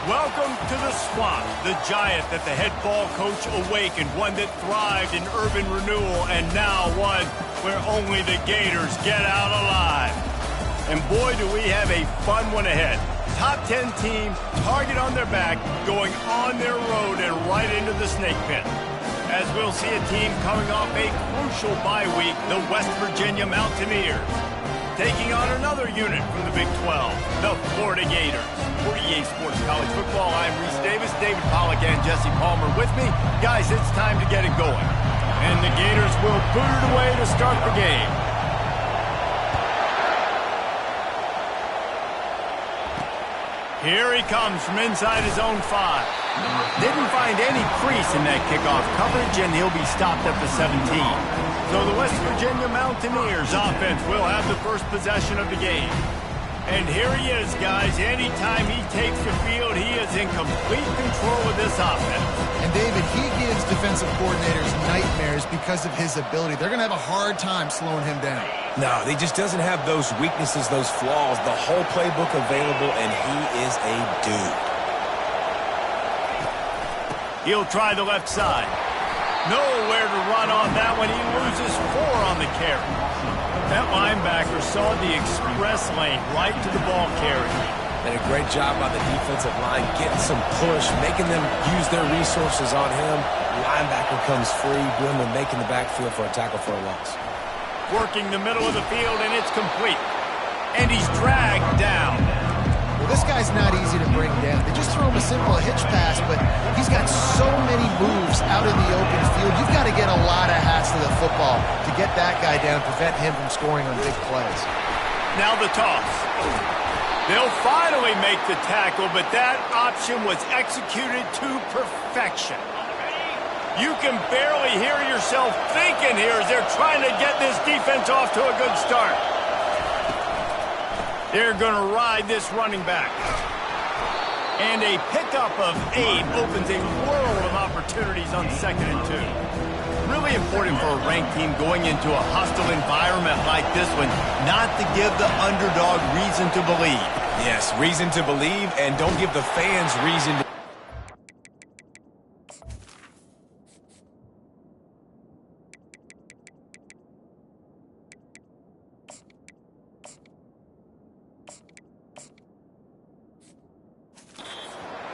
Welcome to the Swamp, the giant that the head ball coach awakened, one that thrived in urban renewal, and now one where only the Gators get out alive. And boy, do we have a fun one ahead. Top 10 team, target on their back, going on their road and right into the snake pit. As we'll see a team coming off a crucial bye week, the West Virginia Mountaineers, taking on another unit from the Big 12, the Florida Gators. For EA Sports College Football, I'm Reese Davis, David Pollack, and Jesse Palmer with me. Guys, it's time to get it going. And the Gators will boot it away to start the game. Here he comes from inside his own 5. Didn't find any crease in that kickoff coverage, and he'll be stopped at the 17. So the West Virginia Mountaineers offense will have the first possession of the game. And here he is, guys. Anytime he takes the field, he is in complete control of this offense. And David, he gives defensive coordinators nightmares because of his ability. They're going to have a hard time slowing him down. No, he just doesn't have those weaknesses, those flaws, the whole playbook available, and he is a dude. He'll try the left side. Nowhere to run on that one. He loses 4 on the carry. That linebacker saw the express lane right to the ball carrier. And a great job by the defensive line, getting some push, making them use their resources on him. Linebacker comes free, Grimlin making the backfield for a tackle for a loss. Working the middle of the field, and it's complete. And he's dragged down. Well, this guy's not easy to bring down. They just throw him a simple hitch pass, but he's got so many moves out in the open field. You've got to get a lot of hats to the football to get that guy down, prevent him from scoring on big plays. Now the toss. They'll finally make the tackle, but that option was executed to perfection. You can barely hear yourself thinking here as they're trying to get this defense off to a good start. They're going to ride this running back. And a pickup of 8 opens a world of opportunities on 2nd and 2. Really important for a ranked team going into a hostile environment like this one, not to give the underdog reason to believe. Yes, reason to believe, and don't give the fans reason to...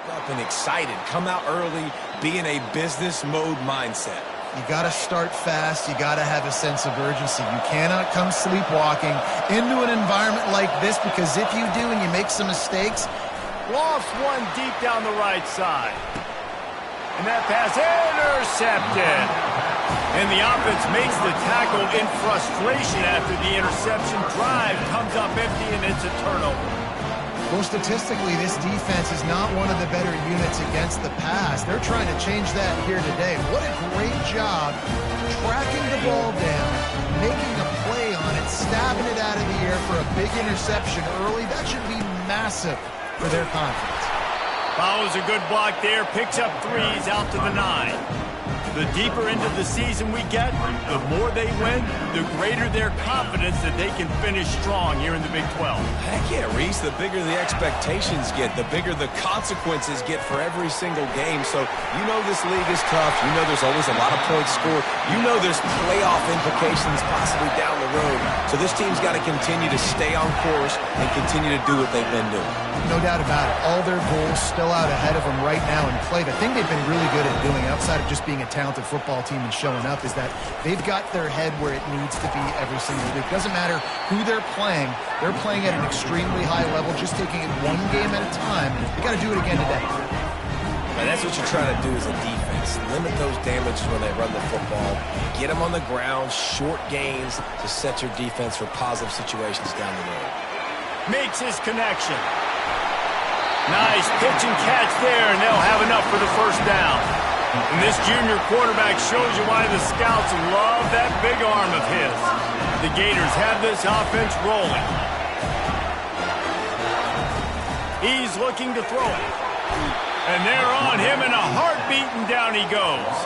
up and excited, come out early, be in a business mode mindset. You got to start fast. You got to have a sense of urgency. You cannot come sleepwalking into an environment like this, because if you do and you make some mistakes... Lofts one deep down the right side. And that pass intercepted. And the offense makes the tackle in frustration after the interception. Drive comes up empty, and it's a turnover. Well, statistically, this defense is not one of the better units against the pass. They're trying to change that here today. What a great job tracking the ball down, making a play on it, stabbing it out of the air for a big interception early. That should be massive for their confidence. Follows a good block there, picks up 3s out to the 9. The deeper into the season we get, the more they win, the greater their confidence that they can finish strong here in the Big 12. Heck yeah, Reese, the bigger the expectations get, the bigger the consequences get for every single game. So you know this league is tough. You know there's always a lot of points scored. You know there's playoff implications possibly down the road. So this team's got to continue to stay on course and continue to do what they've been doing. No doubt about it. All their goals still out ahead of them right now in play. The thing they've been really good at doing, outside of just being a talented football team and showing up, is that they've got their head where it needs to be every single week. Doesn't matter who they're playing at an extremely high level, just taking it one game at a time. They got to do it again today. And that's what you're trying to do as a defense. Limit those damages when they run the football. Get them on the ground, short gains to set your defense for positive situations down the road. Makes his connection. Nice pitch and catch there, and they'll have enough for the first down. And this junior quarterback shows you why the scouts love that big arm of his. The Gators have this offense rolling. He's looking to throw it. And they're on him in a heartbeat, and down he goes.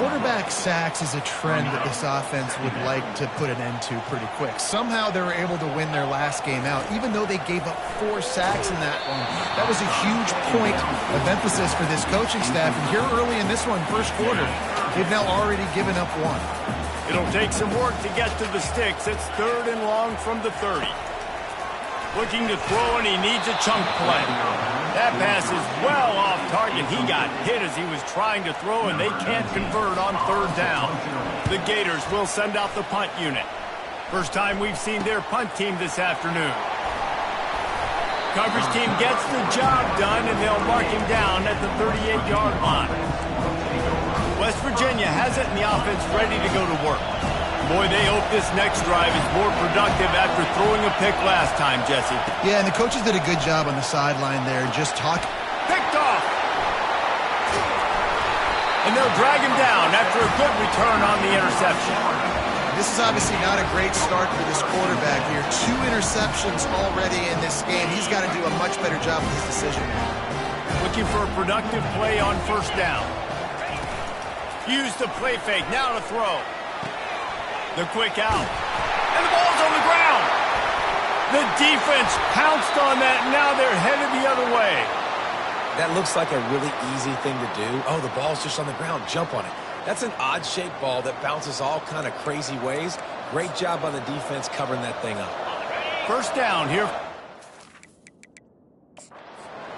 quarterback sacks is a trend that this offense would like to put an end to pretty quick. Somehow they were able to win their last game out, even though they gave up 4 sacks in that one. That was a huge point of emphasis for this coaching staff. And here early in this one, first quarter, they've now already given up 1. It'll take some work to get to the sticks. It's 3rd and long from the 30. Looking to throw, and he needs a chunk play. That pass is well off target. He got hit as he was trying to throw, and they can't convert on 3rd down. The Gators will send out the punt unit. First time we've seen their punt team this afternoon. Coverage team gets the job done, and they'll mark him down at the 38-yard line. West Virginia has it, and the offense ready to go to work. Boy, they hope this next drive is more productive after throwing a pick last time, Jesse. Yeah, and the coaches did a good job on the sideline there, just talking. Picked off! And they'll drag him down after a good return on the interception. This is obviously not a great start for this quarterback here. 2 interceptions already in this game. He's got to do a much better job with his decision. Looking for a productive play on 1st down. Use the play fake, now to throw. The quick out. And the ball's on the ground. The defense pounced on that, and now they're headed the other way. That looks like a really easy thing to do. Oh, the ball's just on the ground. Jump on it. That's an odd-shaped ball that bounces all kind of crazy ways. Great job on the defense covering that thing up. 1st down here.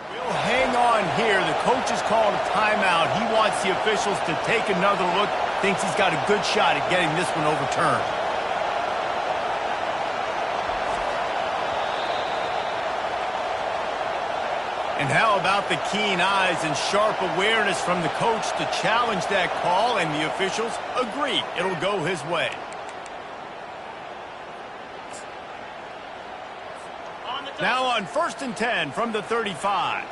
We'll hang on here. The coach has called a timeout. He wants the officials to take another look. Thinks he's got a good shot at getting this one overturned. And how about the keen eyes and sharp awareness from the coach to challenge that call, and the officials agree it'll go his way. Now on 1st and 10 from the 35.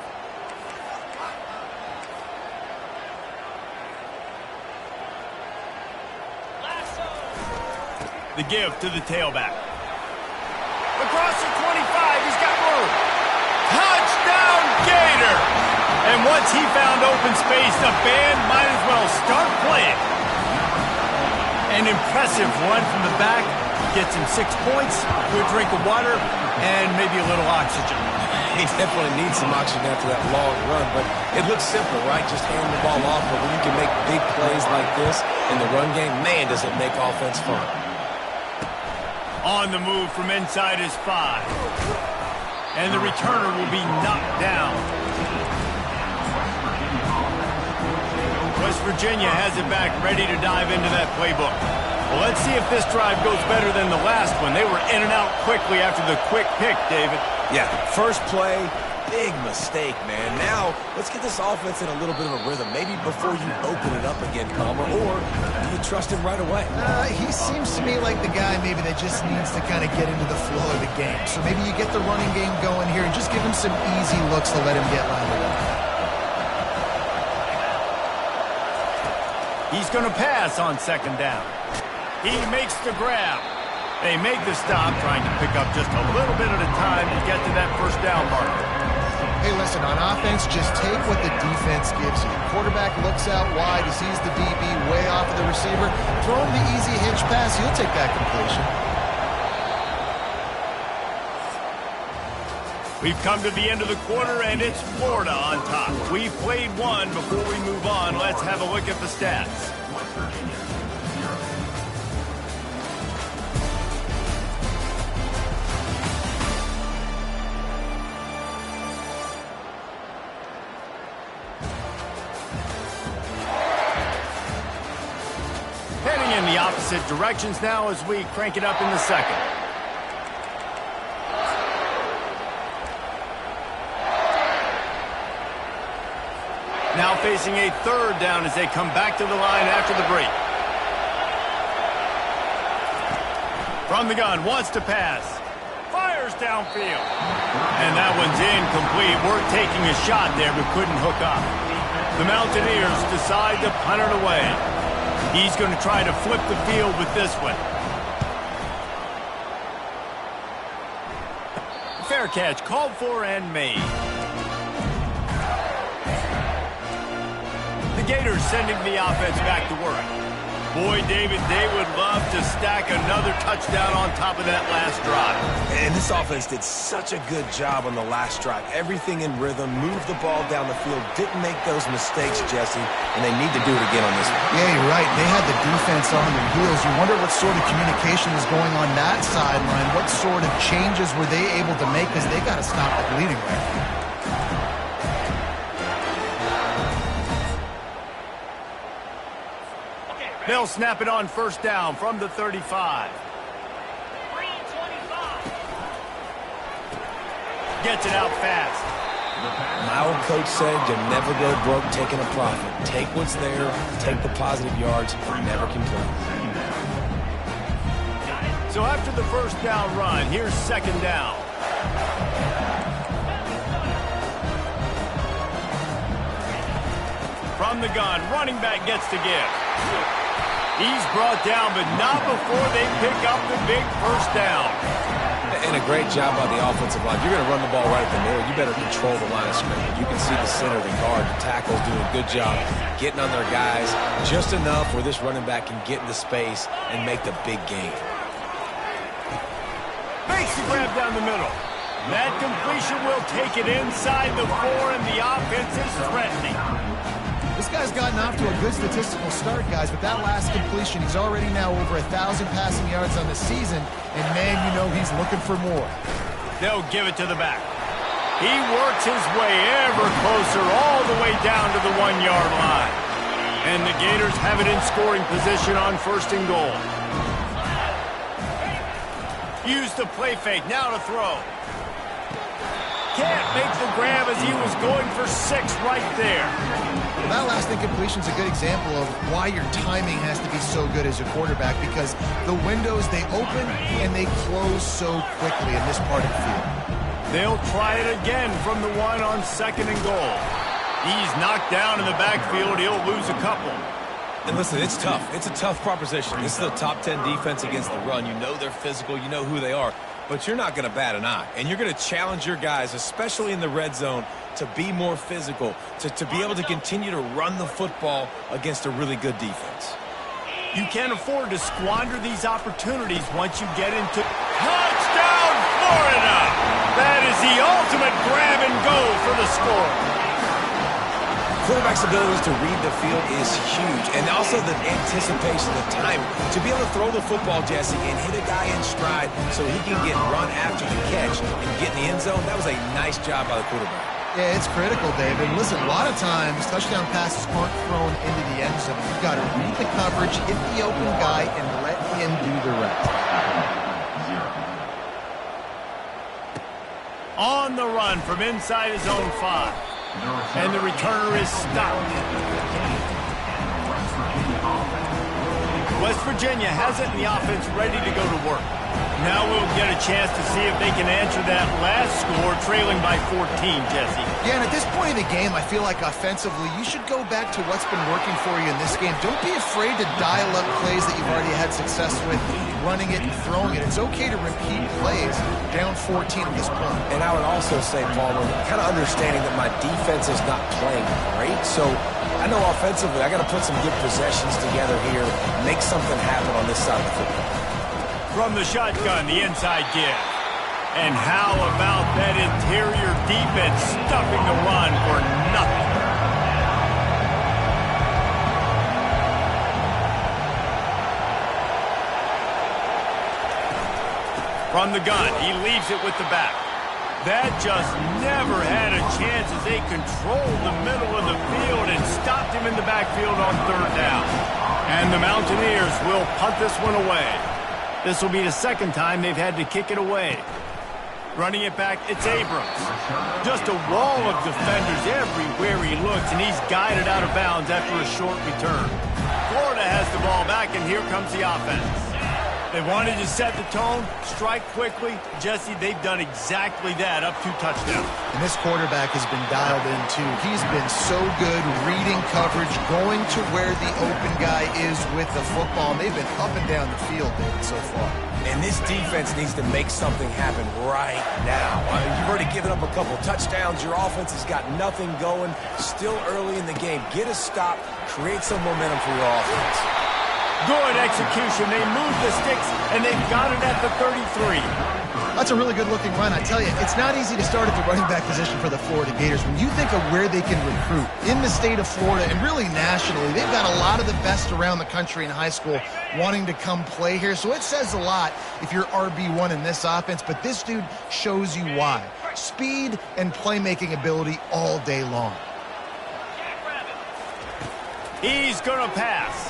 The give to the tailback. Across the 25, he's got room. Touchdown, Gator! And once he found open space, the band might as well start playing. An impressive run from the back. Gets him 6 points, a drink of water, and maybe a little oxygen. He definitely needs some oxygen after that long run, but it looks simple, right? Just hand the ball off, but when you can make big plays like this in the run game, man, does it make offense fun. On the move from inside his 5. And the returner will be knocked down. West Virginia has it back, ready to dive into that playbook. Well, let's see if this drive goes better than the last one. They were in and out quickly after the quick pick, David. Yeah, first play, big mistake, man. Now, let's get this offense in a little bit of a rhythm. Maybe before you open it up again, Palmer, or do you trust him right away? He seems to me like the guy maybe that just needs to kind of get into the flow of the game. So maybe you get the running game going here and just give him some easy looks to let him get lined up. He's going to pass on 2nd down. He makes the grab. They make the stop, trying to pick up just a little bit at a time to get to that 1st down marker. Hey, listen, on offense, just take what the defense gives you. Quarterback looks out wide, he sees the DB way off of the receiver. Throw him the easy hitch pass, he'll take that completion. We've come to the end of the quarter, and it's Florida on top. We've played one. Before we move on, let's have a look at the stats. Heading in the opposite directions now as we crank it up in the 2nd. Now facing a 3rd down as they come back to the line after the break. From the gun, wants to pass. Fires downfield. And that one's incomplete. We're taking a shot there, but couldn't hook up. The Mountaineers decide to punt it away. He's going to try to flip the field with this one. Fair catch, called for and made. The Gators sending the offense back to work. Boy, David, they would love to stack another touchdown on top of that last drive. And this offense did such a good job on the last drive. Everything in rhythm, moved the ball down the field, didn't make those mistakes, Jesse, and they need to do it again on this one. Yeah, you're right. They had the defense on their heels. You wonder what sort of communication was going on that sideline. What sort of changes were they able to make, because they got to stop the bleeding right now. They'll snap it on first down from the 35. Gets it out fast. My old coach said you'll never go broke taking a profit. Take what's there, take the positive yards, and never complain. So after the first down run, here's second down. From the gun, running back gets to give. He's brought down, but not before they pick up the big first down. And a great job by the offensive line. You're going to run the ball right at the middle. You better control the line of scrimmage. You can see the center, the guard, the tackles doing a good job getting on their guys just enough where this running back can get into space and make the big gain. Makes the grab down the middle. That completion will take it inside the 4, and the offense is threatening. This guy's gotten off to a good statistical start, guys. With that last completion, he's already now over 1,000 passing yards on the season. And, man, you know he's looking for more. They'll give it to the back. He works his way ever closer all the way down to the 1-yard line. And the Gators have it in scoring position on first and goal. Use the play fake. Now to throw. Can't make the grab as he was going for 6 right there. That last incompletion is a good example of why your timing has to be so good as a quarterback, because the windows, they open and they close so quickly in this part of the field. They'll try it again from the 1 on second and goal. He's knocked down in the backfield. He'll lose a couple. And listen, it's tough. It's a tough proposition. This is a top 10 defense against the run. You know they're physical. You know who they are. But you're not going to bat an eye. And you're going to challenge your guys, especially in the red zone, to be more physical, to be able to continue to run the football against a really good defense. You can't afford to squander these opportunities once you get into touchdown, Florida! That is the ultimate grab and go for the score. Quarterback's abilities to read the field is huge, and also the anticipation, the time to be able to throw the football, Jesse, and hit a guy in stride so he can get run after the catch and get in the end zone. That was a nice job by the quarterback. Yeah, it's critical, David. Listen, a lot of times touchdown passes aren't thrown into the end zone. You've got to read the coverage, hit the open guy, and let him do the rest. On the run from inside his own 5. And the returner is stopped. West Virginia has it, and the offense ready to go to work. Now we'll get a chance to see if they can answer that last score, trailing by 14, Jesse. Yeah, and at this point in the game, I feel like offensively, you should go back to what's been working for you in this game. Don't be afraid to dial up plays that you've already had success with, running it and throwing it. It's okay to repeat plays down 14 at this point. And I would also say, Palmer, kind of understanding that my defense is not playing great, so I know offensively I got to put some good possessions together here, make something happen on this side of the football. From the shotgun, the inside give. And how about that interior defense stuffing the run for nothing? From the gun, he leaves it with the back. That just never had a chance as they controlled the middle of the field and stopped him in the backfield on third down. And the Mountaineers will punt this one away. This will be the second time they've had to kick it away. Running it back, it's Abrams. Just a wall of defenders everywhere he looks, and he's guided out of bounds after a short return. Florida has the ball back, and here comes the offense. They wanted to set the tone, strike quickly. Jesse, they've done exactly that, up 2 touchdowns. And this quarterback has been dialed in, too. He's been so good reading coverage, going to where the open guy is with the football. And they've been up and down the field, David, so far. And this defense needs to make something happen right now. I mean, you've already given up a couple touchdowns. Your offense has got nothing going. Still early in the game. Get a stop. Create some momentum for your offense. Good execution. They moved the sticks, and they've got it at the 33. That's a really good-looking run. I tell you, it's not easy to start at the running back position for the Florida Gators. When you think of where they can recruit in the state of Florida and really nationally, they've got a lot of the best around the country in high school wanting to come play here. So it says a lot if you're RB1 in this offense, but this dude shows you why. Speed and playmaking ability all day long. He's going to pass.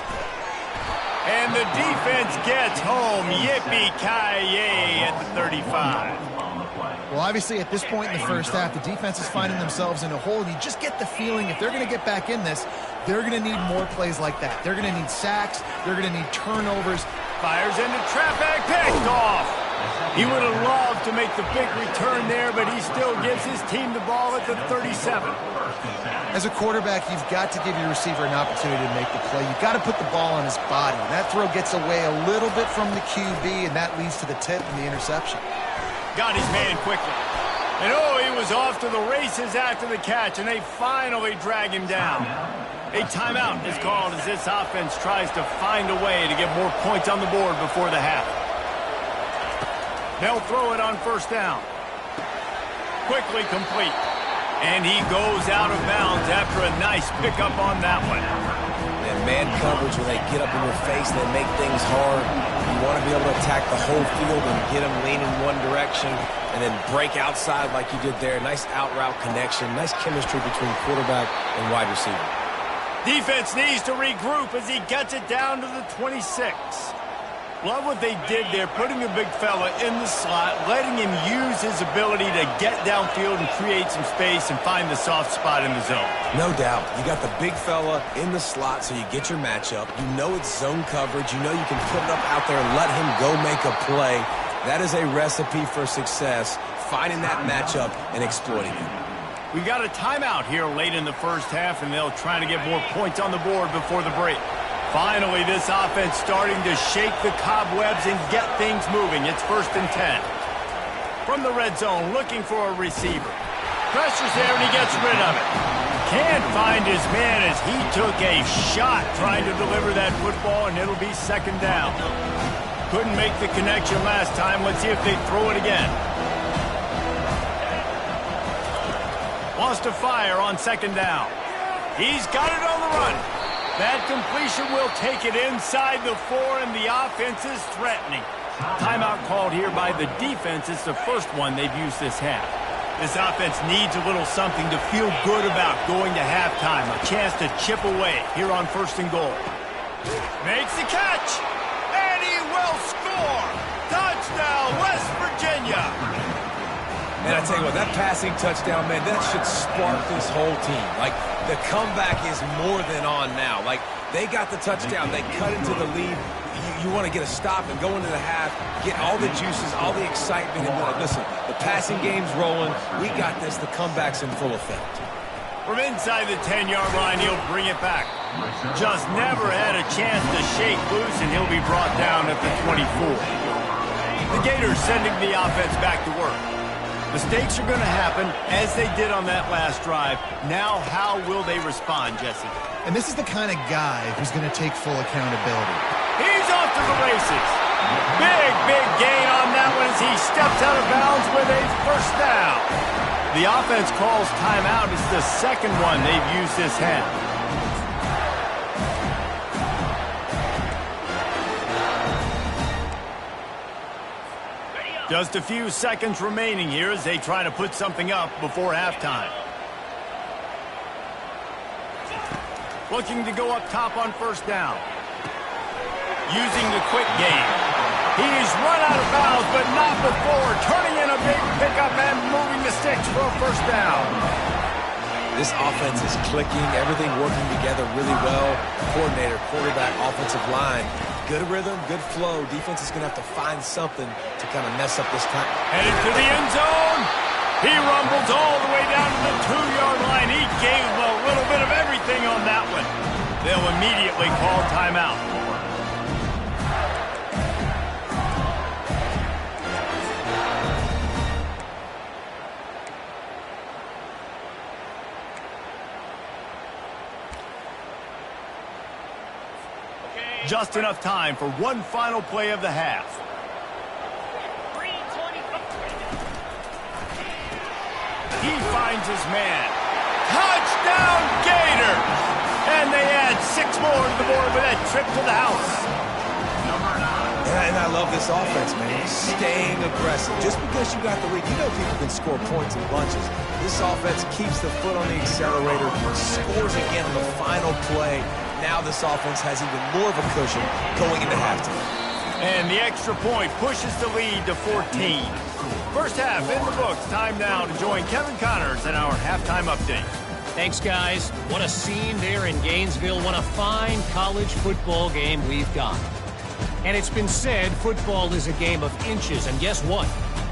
And the defense gets home. Yippee-ki-yay at the 35. Well, obviously, at this point in the first half, the defense is finding themselves in a hole. You just get the feeling if they're going to get back in this, they're going to need more plays like that. They're going to need sacks. They're going to need turnovers. Fires into trap back, picked off. He would have loved to make the big return there, but he still gives his team the ball at the 37. As a quarterback, you've got to give your receiver an opportunity to make the play. You've got to put the ball on his body. And that throw gets away a little bit from the QB, and that leads to the tip and the interception. Got his man quickly. And oh, he was off to the races after the catch, and they finally drag him down. A timeout is called as this offense tries to find a way to get more points on the board before the half. They'll throw it on first down. Quickly complete. And he goes out of bounds after a nice pickup on that one. And man coverage, when they get up in your face, they make things hard. You want to be able to attack the whole field and get them leaning one direction and then break outside like you did there. Nice out route connection. Nice chemistry between quarterback and wide receiver. Defense needs to regroup as he gets it down to the 26. Love what they did there, putting the big fella in the slot, letting him use his ability to get downfield and create some space and find the soft spot in the zone. No doubt. You got the big fella in the slot, so you get your matchup. You know it's zone coverage. You know you can put it up out there and let him go make a play. That is a recipe for success, finding that matchup and exploiting it. We got a timeout here late in the first half, and they'll try to get more points on the board before the break. Finally, this offense starting to shake the cobwebs and get things moving. It's 1st and 10. From the red zone, looking for a receiver. Pressure's there, and he gets rid of it. Can't find his man as he took a shot trying to deliver that football, and it'll be 2nd down. Couldn't make the connection last time. Let's see if they throw it again. Wants to fire on 2nd down. He's got it on the run. That completion will take it inside the 4, and the offense is threatening. Timeout called here by the defense. It's the first one they've used this half. This offense needs a little something to feel good about going to halftime. A chance to chip away here on 1st and goal. Makes the catch, and he will score. Touchdown, West Virginia. And I tell you what, that passing touchdown, man, that should spark this whole team. Like, the comeback is more than on now. Like, they got the touchdown. They cut into the lead. You want to get a stop and go into the half, get all the juices, all the excitement, and be like, listen, the passing game's rolling. We got this. The comeback's in full effect. From inside the 10-yard line, he'll bring it back. Just never had a chance to shake loose, and he'll be brought down at the 24. The Gators sending the offense back to work. Mistakes are going to happen, as they did on that last drive. Now, how will they respond, Jesse? And this is the kind of guy who's going to take full accountability. He's off to the races. Big gain on that one as he steps out of bounds with a 1st down. The offense calls timeout. It's the 2nd one they've used this half. Just a few seconds remaining here as they try to put something up before halftime. Looking to go up top on 1st down. Using the quick game. He's run out of bounds, but not before. Turning in a big pickup and moving the sticks for a 1st down. This offense is clicking, everything working together really well. Coordinator, quarterback, offensive line. Good rhythm, good flow. Defense is going to have to find something to kind of mess up this time. Headed to the end zone. He rumbles all the way down to the 2-yard line. He gave him a little bit of everything on that one. They'll immediately call timeout. Just enough time for one final play of the half. He finds his man. Touchdown, Gators! And they add 6 more to the board with that trip to the house. And I love this offense, man. Staying aggressive. Just because you got the lead, you know people can score points in bunches. This offense keeps the foot on the accelerator, scores again in the final play. Now this offense has even more of a cushion going into halftime. And the extra point pushes the lead to 14. First half in the books. Time now to join Kevin Connors in our halftime update. Thanks, guys. What a scene there in Gainesville. What a fine college football game we've got. And it's been said football is a game of inches. And guess what?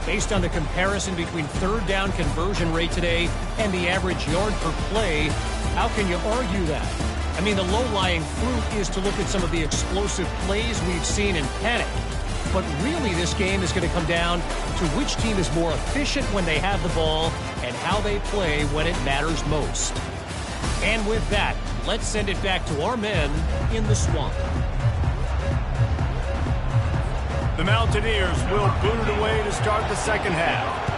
Based on the comparison between third down conversion rate today and the average yard per play, how can you argue that? I mean, the low-lying fruit is to look at some of the explosive plays we've seen in panic. But really, this game is going to come down to which team is more efficient when they have the ball and how they play when it matters most. And with that, let's send it back to our men in the swamp. The Mountaineers will boot it away to start the second half.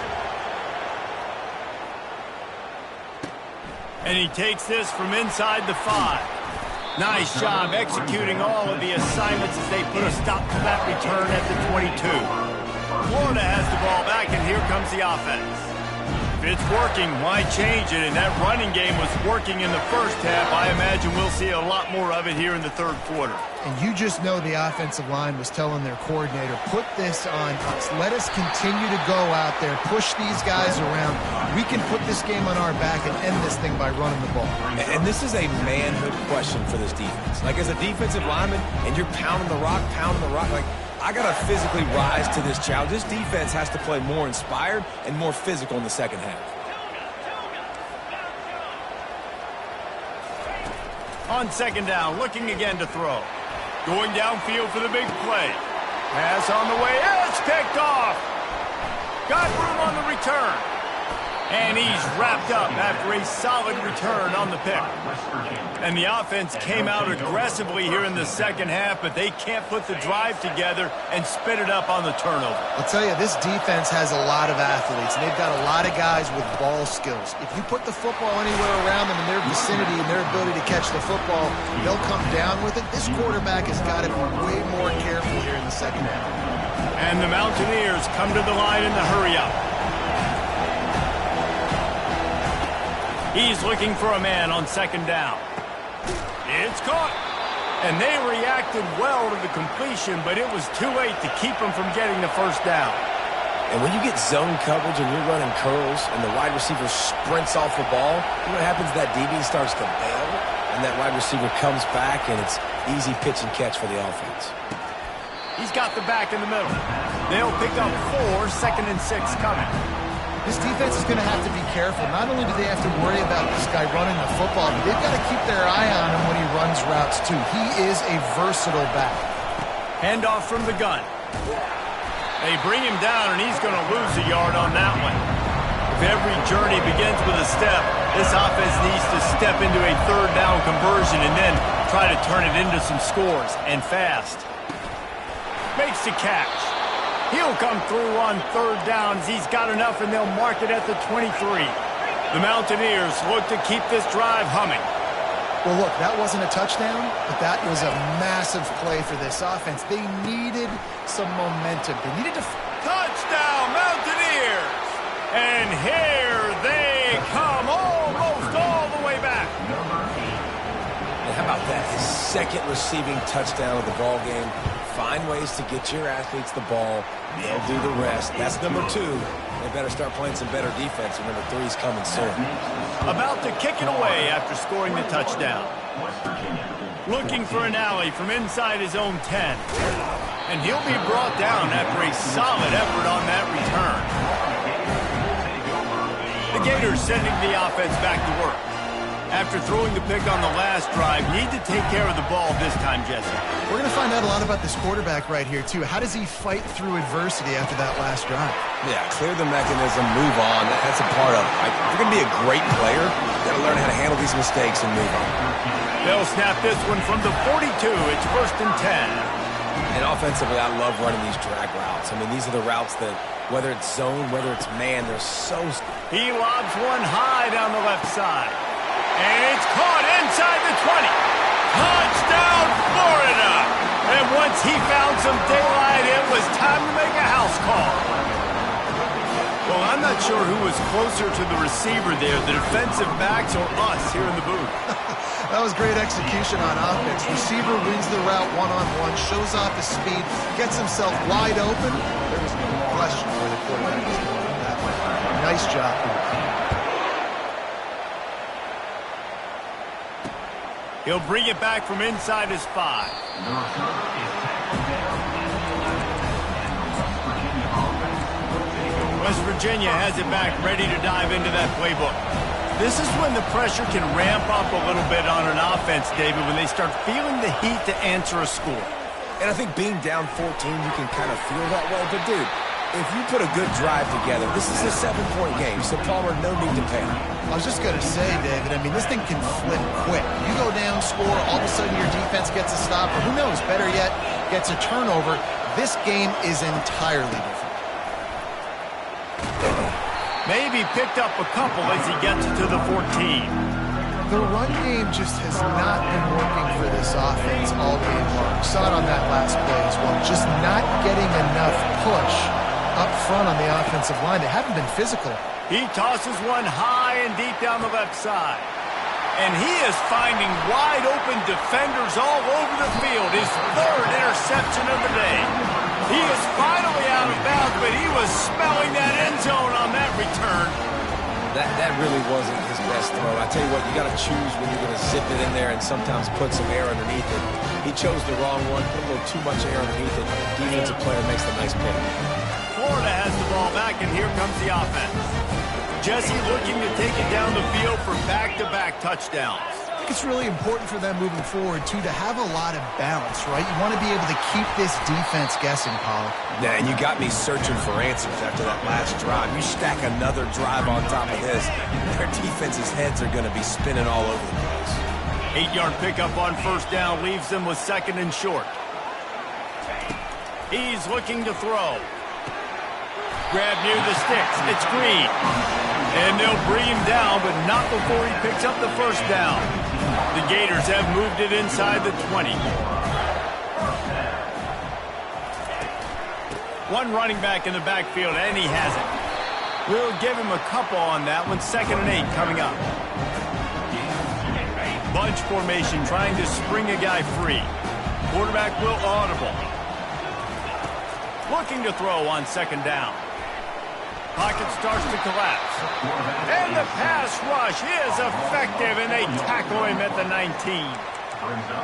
And he takes this from inside the 5. Nice job executing all of the assignments as they put a stop to that return at the 22. Florida has the ball back, and here comes the offense. If it's working, why change it? And that running game was working in the first half. I imagine we'll see a lot more of it here in the third quarter. And you just know the offensive line was telling their coordinator, put this on us. Let us continue to go out there, push these guys around. We can put this game on our back and end this thing by running the ball. And this is a manhood question for this defense. Like, as a defensive lineman, and you're pounding the rock, like, I got to physically rise to this challenge. This defense has to play more inspired and more physical in the second half. On second down, looking again to throw. Going downfield for the big play. Pass on the way. It's picked off. Got room on the return. And he's wrapped up after a solid return on the pick. And the offense came out aggressively here in the second half, but they can't put the drive together and spit it up on the turnover. I'll tell you, this defense has a lot of athletes, and they've got a lot of guys with ball skills. If you put the football anywhere around them in their vicinity and their ability to catch the football, they'll come down with it. This quarterback has got to be way more careful here in the second half. And the Mountaineers come to the line in the hurry-up. He's looking for a man on second down. It's caught. And they reacted well to the completion, but it was too late to keep them from getting the first down. And when you get zone coverage and you're running curls and the wide receiver sprints off the ball, you know what happens? That DB starts to bail, and that wide receiver comes back, and it's easy pitch and catch for the offense. He's got the back in the middle. They'll pick up 4, 2nd and 6 coming. This defense is going to have to be careful. Not only do they have to worry about this guy running the football, but they've got to keep their eye on him when he runs routes, too. He is a versatile back. Handoff from the gun. They bring him down, and he's going to lose a yard on that one. If every journey begins with a step, this offense needs to step into a third down conversion and then try to turn it into some scores, and fast. Makes the catch. He'll come through on third downs. He's got enough, and they'll mark it at the 23. The Mountaineers look to keep this drive humming. Well, look, that wasn't a touchdown, but that was a massive play for this offense. They needed some momentum. They needed to... Touchdown, Mountaineers! And here they come, almost all the way back. And how about that? His second receiving touchdown of the ball game. Find ways to get your athletes the ball. They'll do the rest. That's number 2. They better start playing some better defense, and number 3 is coming soon. About to kick it away after scoring the touchdown. Looking for an alley from inside his own 10. And he'll be brought down after a solid effort on that return. The Gators sending the offense back to work. After throwing the pick on the last drive, need to take care of the ball this time, Jesse. We're going to find out a lot about this quarterback right here, too. How does he fight through adversity after that last drive? Yeah, clear the mechanism, move on. That's a part of it. If you're going to be a great player, you got to learn how to handle these mistakes and move on. They'll snap this one from the 42. It's 1st and 10. And offensively, I love running these drag routes. I mean, these are the routes that, whether it's zone, whether it's man, they're so... He lobs one high down the left side. And it's caught inside the 20. Touchdown, Florida! And once he found some daylight, it was time to make a house call. Well, I'm not sure who was closer to the receiver there, the defensive backs or us here in the booth. That was great execution on offense. Receiver wins the route one-on-one, shows off his speed, gets himself wide open. There was no question where the quarterback was going with that one. Nice job. He'll bring it back from inside his 5. West Virginia has it back, ready to dive into that playbook. This is when the pressure can ramp up a little bit on an offense, David, when they start feeling the heat to answer a score. And I think being down 14, you can kind of feel that way. But, dude, if you put a good drive together, this is a 7-point game, so Palmer, no need to panic. I was just going to say, David, I mean, this thing can flip quick. You go down, score, all of a sudden your defense gets a stop, or who knows, better yet, gets a turnover. This game is entirely different. Maybe picked up a couple as he gets to the 14. The run game just has not been working for this offense all game long. We saw it on that last play as well. Just not getting enough push up front on the offensive line. They haven't been physical. He tosses one high and deep down the left side. And he is finding wide open defenders all over the field. His 3rd interception of the day. He is finally out of bounds, but he was smelling that end zone on that return. That really wasn't his best throw. I tell you what, you got to choose when you're going to zip it in there and sometimes put some air underneath it. He chose the wrong one, put a little too much air underneath it. Defensive player makes the nice pick. Florida has the ball back, and here comes the offense. Jesse looking to take it down the field for back-to-back touchdowns. I think it's really important for them moving forward, too, to have a lot of balance, right? You want to be able to keep this defense guessing, Pollock. Yeah, and you got me searching for answers after that last drive. You stack another drive on top of this, their defense's heads are going to be spinning all over the place. 8-yard pickup on 1st down leaves them with 2nd and short. He's looking to throw. Grab near the sticks. It's Green. And they'll bring him down, but not before he picks up the 1st down. The Gators have moved it inside the 20. One running back in the backfield, and he has it. We'll give him a couple on that one. 2nd and 8 coming up. Bunch formation trying to spring a guy free. Quarterback will audible. Looking to throw on 2nd down. Pocket starts to collapse. And the pass rush is effective, and they tackle him at the 19.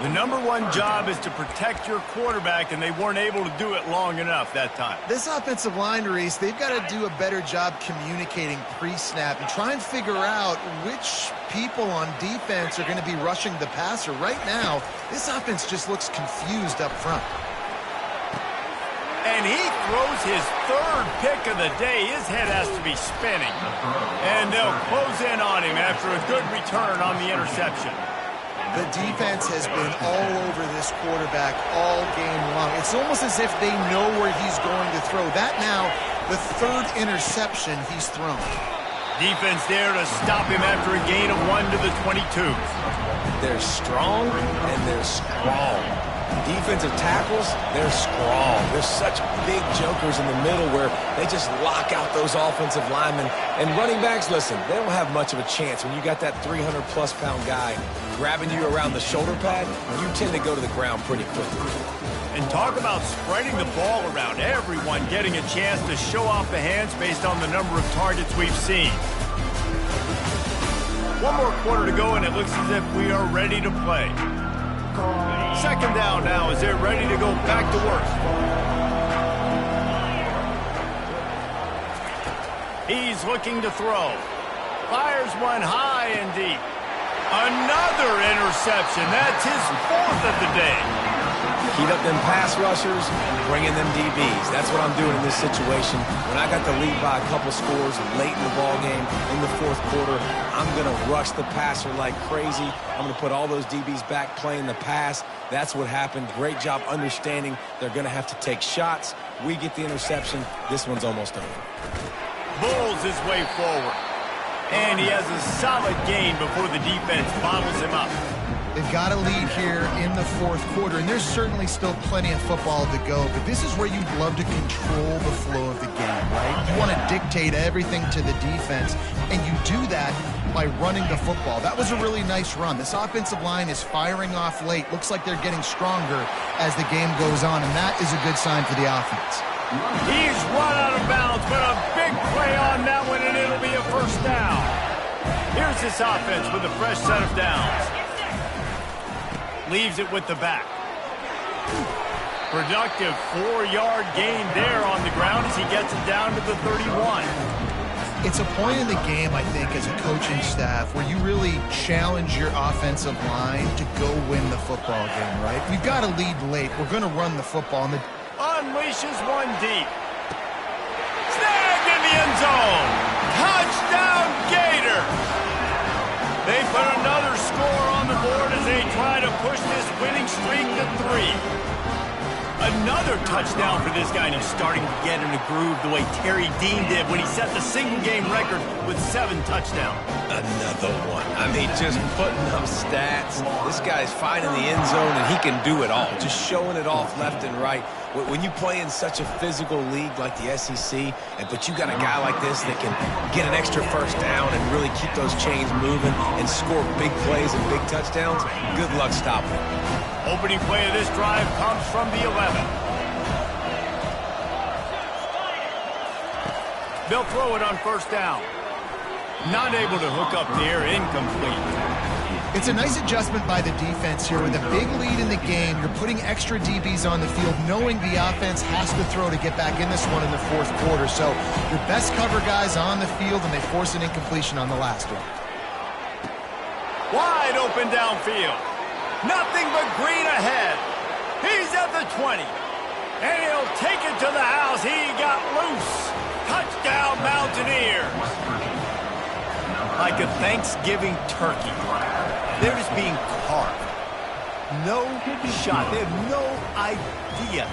The number 1 job is to protect your quarterback, and they weren't able to do it long enough that time. This offensive line, Reese, they've got to do a better job communicating pre-snap and try and figure out which people on defense are going to be rushing the passer. Right now, this offense just looks confused up front. And he throws his 3rd pick of the day. His head has to be spinning. And they'll close in on him after a good return on the interception. The defense has been all over this quarterback all game long. It's almost as if they know where he's going to throw. That now, the 3rd interception he's thrown. Defense there to stop him after a gain of 1 to the 22. They're strong and they're strong. Defensive tackles, they're strong. They're such big jokers in the middle where they just lock out those offensive linemen. And running backs, listen, they don't have much of a chance. When you got that 300-plus pound guy grabbing you around the shoulder pad, you tend to go to the ground pretty quickly. And talk about spreading the ball around. Everyone getting a chance to show off the hands based on the number of targets we've seen. 1 more quarter to go, and it looks as if we are ready to play. 2nd down now as they're ready to go back to work. He's looking to throw. Fires one high and deep. Another interception. That's his 4th of the day. Heat up them pass rushers, bring in them DBs. That's what I'm doing in this situation. When I got the lead by a couple scores late in the ball game, in the fourth quarter, I'm going to rush the passer like crazy. I'm going to put all those DBs back playing the pass. That's what happened. Great job understanding they're going to have to take shots. We get the interception. This one's almost over. Bulls his way forward. And he has a solid gain before the defense bottles him up. They've got a lead here in the fourth quarter, and there's certainly still plenty of football to go, but this is where you'd love to control the flow of the game, right? You want to dictate everything to the defense, and you do that by running the football. That was a really nice run. This offensive line is firing off late. Looks like they're getting stronger as the game goes on, and that is a good sign for the offense. He's run out of bounds, but a big play on that one, and it'll be a first down. Here's this offense with a fresh set of downs. Leaves it with the back. Productive 4-yard gain there on the ground as he gets it down to the 31. It's a point in the game, I think, as a coaching staff where you really challenge your offensive line to go win the football game, right? We've got to lead late. We're going to run the football. And unleashes one deep. Snagged in the end zone. Touchdown, Gators. They put another score on the board as they try to push this winning streak to 3. Another touchdown for this guy, and he's starting to get in a groove the way Terry Dean did when he set the single-game record with 7 touchdowns. Another one. I mean, just putting up stats. This guy's finding the end zone, and he can do it all. Just showing it off left and right. When you play in such a physical league like the SEC, but you got a guy like this that can get an extra first down and really keep those chains moving and score big plays and big touchdowns, good luck stopping him. Opening play of this drive comes from the 11. They'll throw it on first down. Not able to hook up there, incomplete. It's a nice adjustment by the defense here. With a big lead in the game, you're putting extra DBs on the field, knowing the offense has to throw to get back in this one in the fourth quarter. So your best cover guys on the field, and they force an incompletion on the last one. Wide open downfield. Nothing but green ahead. He's at the 20. And he'll take it to the house. He got loose. Touchdown, Mountaineers. Like a Thanksgiving turkey. They're just being carved. No shot. They have no idea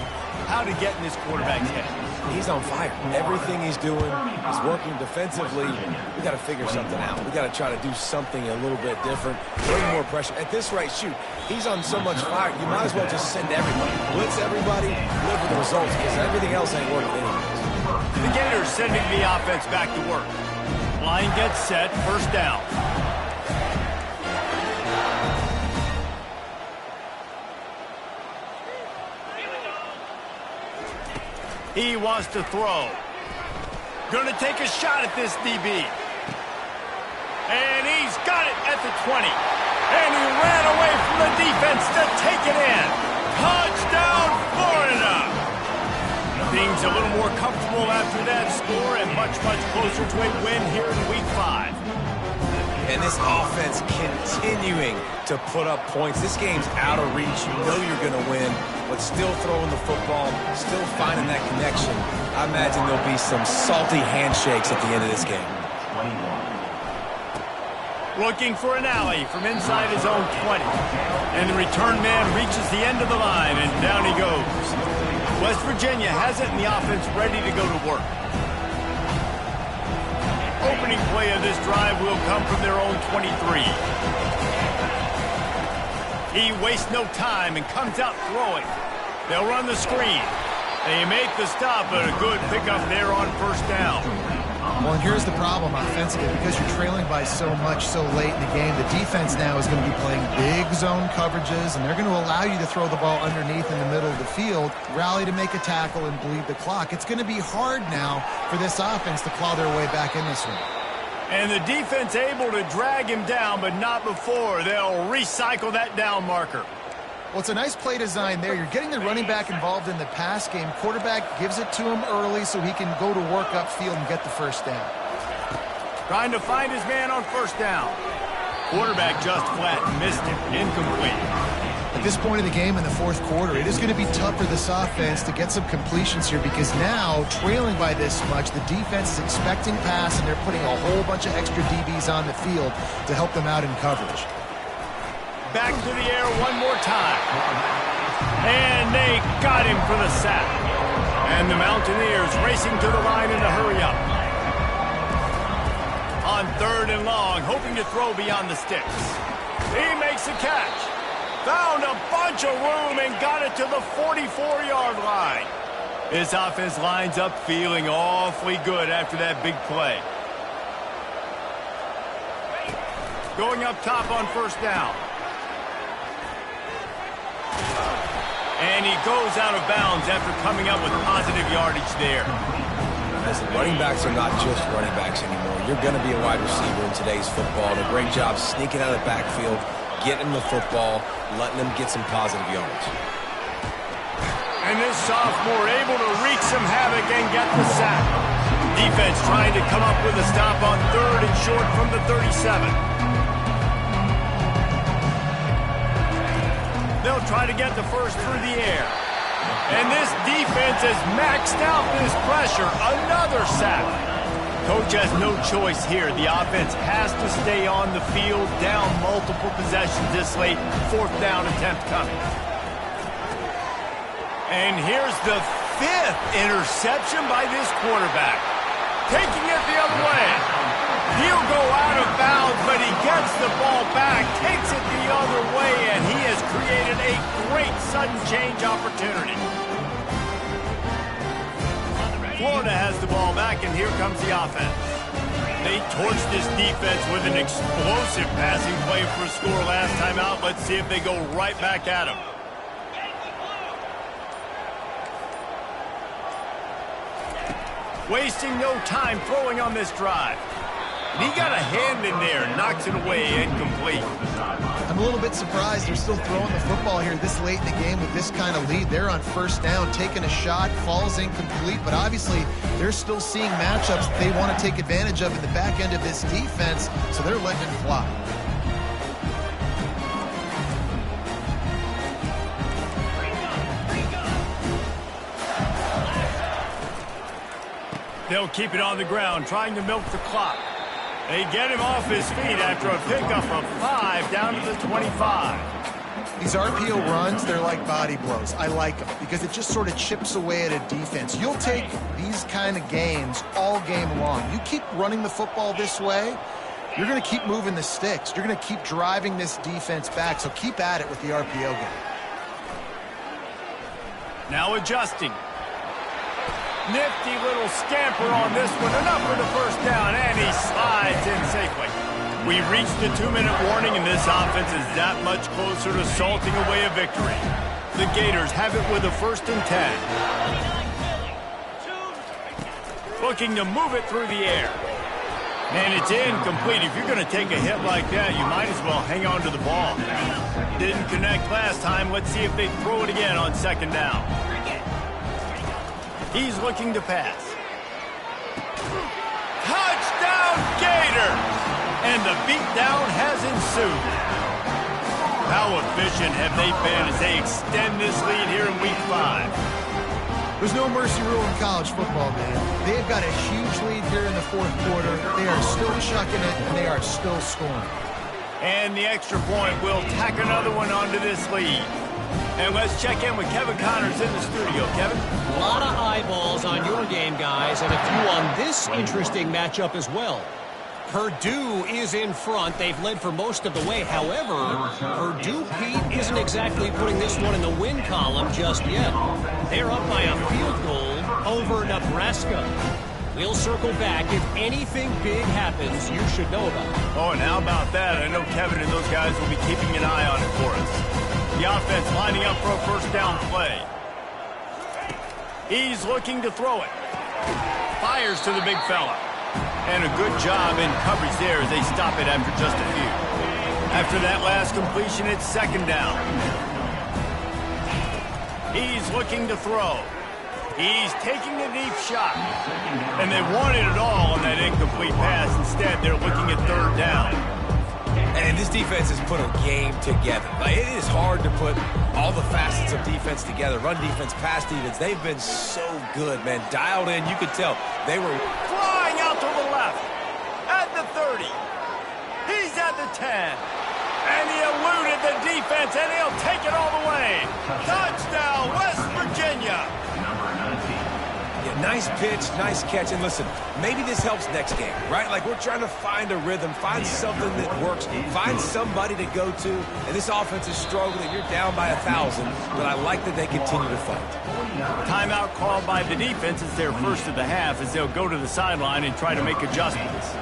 how to get in this quarterback's head. He's on fire. Everything he's doing is working defensively. We got to figure something out. We got to try to do something a little bit different. Bring more pressure. At this rate, shoot, he's on so much fire, you might as well just send everybody. Blitz everybody, live with the results, because everything else ain't working anyways. The Gators sending the offense back to work. Line gets set, first down. He wants to throw. Going to take a shot at this DB. And he's got it at the 20. And he ran away from the defense to take it in. Touchdown, Florida! Things a little more comfortable after that score and much, much closer to a win here in Week 5. And this offense continuing to put up points. This game's out of reach. You know you're going to win, but still throwing the football, still finding that connection. I imagine there'll be some salty handshakes at the end of this game. Looking for an alley from inside his own 20. And the return man reaches the end of the line, and down he goes. West Virginia has it, and the offense ready to go to work. Opening play of this drive will come from their own 23. He wastes no time and comes out throwing. They'll run the screen. They make the stop, but a good pickup there on first down. Well, and here's the problem offensively. Because you're trailing by so much so late in the game, the defense now is going to be playing big zone coverages, and they're going to allow you to throw the ball underneath in the middle of the field, rally to make a tackle, and bleed the clock. It's going to be hard now for this offense to claw their way back in this one. And the defense able to drag him down, but not before. They'll recycle that down marker. Well, it's a nice play design there. You're getting the running back involved in the pass game. Quarterback gives it to him early so he can go to work upfield and get the first down. Trying to find his man on first down. Quarterback just flat missed it. Incomplete. At this point of the game in the fourth quarter, it is going to be tough for this offense to get some completions here because now, trailing by this much, the defense is expecting pass and they're putting a whole bunch of extra DBs on the field to help them out in coverage. Back to the air one more time. And they got him for the sack. And the Mountaineers racing to the line in a hurry up. On 3rd and long, hoping to throw beyond the sticks. He makes a catch. Found a bunch of room and got it to the 44-yard line. His offense lines up feeling awfully good after that big play. Going up top on 1st down. And he goes out of bounds after coming up with positive yardage there. As the running backs are not just running backs anymore, you're going to be a wide receiver in today's football. And a great job sneaking out of the backfield, getting the football, letting them get some positive yardage. And this sophomore able to wreak some havoc and get the sack. Defense trying to come up with a stop on 3rd and short from the 37. They'll try to get the first through the air. And this defense has maxed out this pressure. Another sack. Coach has no choice here. The offense has to stay on the field, down multiple possessions this late. 4th down attempt coming. And here's the 5th interception by this quarterback. Taking it the other way. He'll go out of bounds, but he gets the ball back, takes it the other way, and he has created a great sudden change opportunity. Florida has the ball back, and here comes the offense. They torched this defense with an explosive passing play for a score last time out. Let's see if they go right back at him. Wasting no time throwing on this drive. He got a hand in there, knocks it away, incomplete. I'm a little bit surprised they're still throwing the football here this late in the game with this kind of lead. They're on 1st down, taking a shot, falls incomplete, but obviously they're still seeing matchups that they want to take advantage of in the back end of this defense, so they're letting it fly. They'll keep it on the ground, trying to milk the clock. They get him off his feet after a pickup of 5 down to the 25. These RPO runs, they're like body blows. I like them because it just sort of chips away at a defense. You'll take these kind of games all game long. You keep running the football this way, you're going to keep moving the sticks. You're going to keep driving this defense back, so keep at it with the RPO game. Now adjusting. Nifty little scamper on this one. Enough for the 1st down, and he slides in safely. We reached the 2-minute warning, and this offense is that much closer to salting away a victory. The Gators have it with a 1st and 10. Looking to move it through the air. And it's incomplete. If you're going to take a hit like that, you might as well hang on to the ball. Didn't connect last time. Let's see if they throw it again on 2nd down. He's looking to pass. Touchdown, Gators! And the beatdown has ensued. How efficient have they been as they extend this lead here in Week 5? There's no mercy rule in college football, man. They've got a huge lead here in the 4th quarter. They are still chucking it, and they are still scoring. And the extra point will tack another one onto this lead. And let's check in with Kevin Connors in the studio. Kevin? A lot of eyeballs on your game, guys, and a few on this interesting matchup as well. Purdue is in front. They've led for most of the way. However, Purdue, Pete, isn't exactly putting this one in the win column just yet. They're up by a field goal over Nebraska. We'll circle back. If anything big happens, you should know about it. Oh, and how about that? I know Kevin and those guys will be keeping an eye on it for us. The offense lining up for a 1st down play. He's looking to throw it. Fires to the big fella. And a good job in coverage there as they stop it after just a few. After that last completion, it's 2nd down. He's looking to throw. He's taking a deep shot. And they wanted it all on that incomplete pass. Instead, they're looking at 3rd down. And And this defense has put a game together. Like, it is hard to put all the facets of defense together. Run defense, pass defense. They've been so good, man. Dialed in. You could tell they were flying out to the left. At the 30. He's at the 10. And he eluded the defense, and he'll take it all the way. Touchdown, West Virginia. Yeah, nice pitch, nice catch. And listen, maybe this helps next game, right? Like, we're trying to find a rhythm, find something that works, find somebody to go to. And this offense is struggling. You're down by 1,000, but I like that they continue to fight. Timeout called by the defense is their first of the half as they'll go to the sideline and try to make adjustments.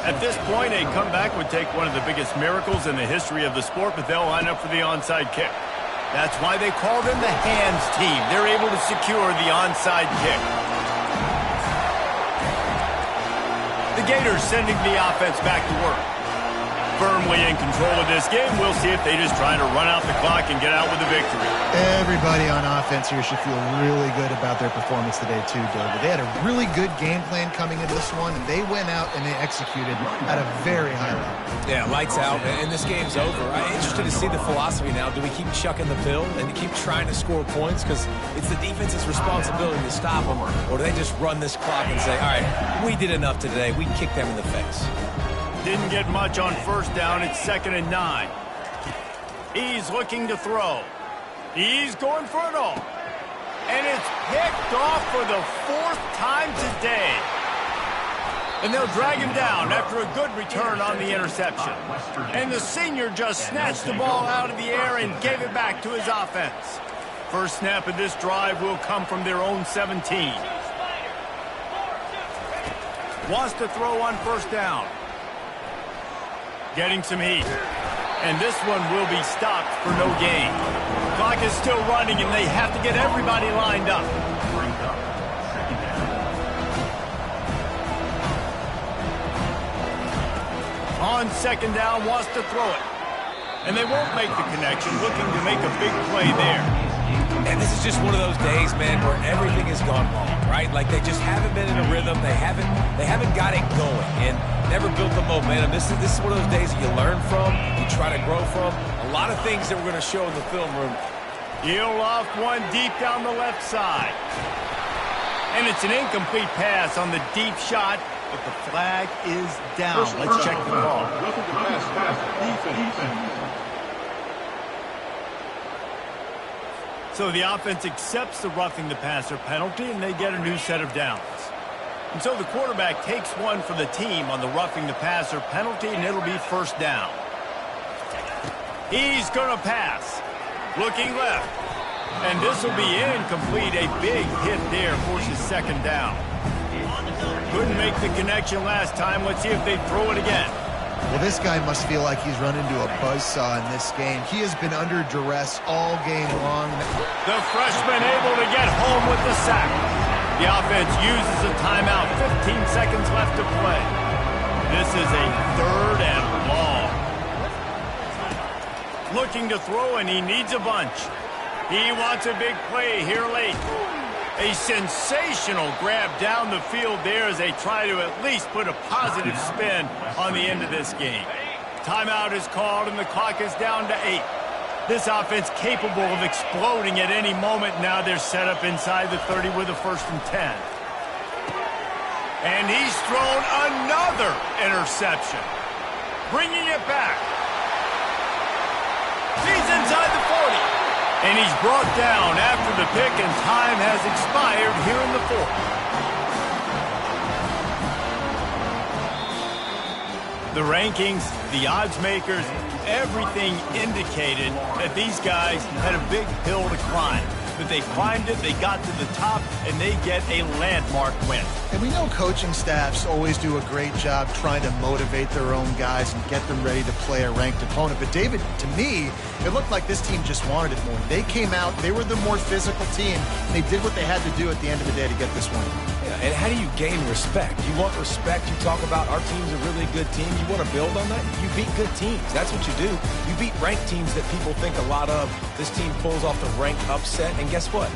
At this point, a comeback would take one of the biggest miracles in the history of the sport, but they'll line up for the onside kick. That's why they call them the hands team. They're able to secure the onside kick. The Gators sending the offense back to work. Firmly in control of this game. We'll see if they just try to run out the clock and get out with the victory. Everybody on offense here should feel really good about their performance today too, David. They had a really good game plan coming into this one, and they went out and they executed at a very high level. Yeah, lights out, and this game's over. I'm interested to see the philosophy now. Do we keep chucking the pill and keep trying to score points because it's the defense's responsibility to stop them, or do they just run this clock and say, all right, we did enough today. We kicked them in the face. Didn't get much on first down. It's 2nd and 9. He's looking to throw. He's going for it all. And it's picked off for the 4th time today. And they'll drag him down after a good return on the interception. And the senior just snatched the ball out of the air and gave it back to his offense. First snap of this drive will come from their own 17. Wants to throw on first down. Getting some heat. And this one will be stopped for no gain. Clock is still running, and they have to get everybody lined up. On 2nd down, wants to throw it. And they won't make the connection, looking to make a big play there. And this is just one of those days, man, where everything has gone wrong, right? Like, they just haven't been in a rhythm. They haven't got it going and never built the momentum. This is one of those days that you learn from, you try to grow from. A lot of things that we're going to show in the film room. He'll off one deep down the left side. And it's an incomplete pass on the deep shot, but the flag is down. Let's check the call. So the offense accepts the roughing the passer penalty, and they get a new set of downs. And so the quarterback takes one for the team on the roughing the passer penalty, and it'll be first down. He's going to pass. Looking left. And this will be incomplete. A big hit there forces 2nd down. Couldn't make the connection last time. Let's see if they throw it again. Well, this guy must feel like he's run into a buzzsaw in this game. He has been under duress all game long. The freshman able to get home with the sack. The offense uses a timeout. 15 seconds left to play. This is a 3rd and long. Looking to throw, and he needs a bunch. He wants a big play here late. A sensational grab down the field there as they try to at least put a positive spin on the end of this game. Timeout is called, and the clock is down to 8. This offense capable of exploding at any moment. Now they're set up inside the 30 with a 1st and 10. And he's thrown another interception. Bringing it back. He's inside the 40. And he's brought down after the pick, and time has expired here in the 4th. The rankings, the odds makers, everything indicated that these guys had a big hill to climb. But they climbed it, they got to the top, and they get a landmark win. And we know coaching staffs always do a great job trying to motivate their own guys and get them ready to play a ranked opponent. But David, to me, it looked like this team just wanted it more. They came out, they were the more physical team, and they did what they had to do at the end of the day to get this win. Yeah, and how do you gain respect? You want respect. You talk about our team's a really good team. You want to build on that? You beat good teams. That's what you do. You beat ranked teams that people think a lot of. This team pulls off the ranked upset, and guess what?